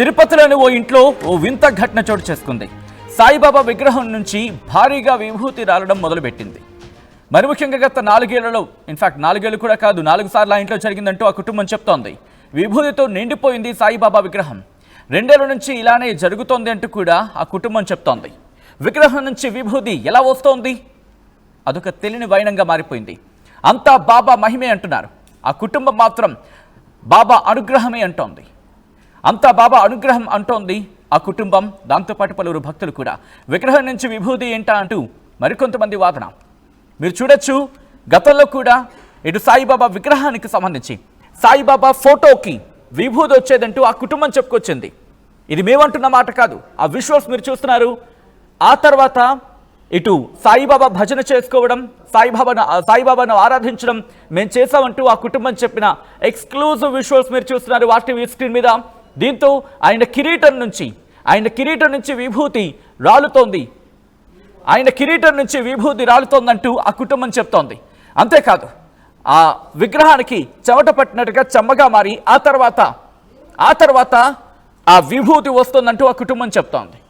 తిరుపతిలోని ఓ ఇంట్లో ఓ వింత ఘటన చోటు చేసుకుంది. సాయిబాబా విగ్రహం నుంచి భారీగా విభూతి రాలడం మొదలుపెట్టింది. మరి ముఖ్యంగా గత 4 ఏళ్లలో, ఇన్ఫాక్ట్ 4 ఏళ్లు కూడా కాదు, 4 సార్లు ఆ ఇంట్లో జరిగిందంటూ ఆ కుటుంబం చెప్తోంది. విభూతితో నిండిపోయింది సాయిబాబా విగ్రహం. 2 ఏళ్ల నుంచి ఇలానే జరుగుతోంది అంటూ కూడా ఆ కుటుంబం చెప్తోంది. విగ్రహం నుంచి విభూతి ఎలా వస్తోంది? అదొక తెలియని వైనంగా మారిపోయింది. అంతా బాబా మహిమే అంటున్నారు. ఆ కుటుంబం మాత్రం బాబా అనుగ్రహమే అంటోంది. అంతా బాబా అనుగ్రహం అంటోంది ఆ కుటుంబం. దాంతోపాటు పలువురు భక్తులు కూడా విగ్రహం నుంచి విభూతి ఏంటా అంటూ మరికొంతమంది వాదన. మీరు చూడొచ్చు, గతంలో కూడా ఇటు సాయిబాబా విగ్రహానికి సంబంధించి సాయిబాబా ఫోటోకి విభూతి వచ్చేదంటూ ఆ కుటుంబం చెప్పుకొచ్చింది. ఇది మేమంటున్న మాట కాదు, ఆ విజువల్స్ మీరు చూస్తున్నారు. ఆ తర్వాత ఇటు సాయిబాబా భజన చేసుకోవడం, సాయిబాబాను ఆరాధించడం మేము చేసామంటూ ఆ కుటుంబం చెప్పిన ఎక్స్క్లూజివ్ విజువల్స్ మీరు చూస్తున్నారు వాటి స్క్రీన్ మీద. దీంతో ఆయన కిరీటం నుంచి విభూతి రాలుతోంది. ఆయన కిరీటం నుంచి విభూతి రాలుతోందంటూ ఆ కుటుంబం చెప్తోంది. అంతేకాదు, ఆ విగ్రహానికి చెమట పట్టినట్టుగా చెమ్మగా మారి ఆ తర్వాత ఆ విభూతి వస్తుందంటూ ఆ కుటుంబం చెప్తోంది.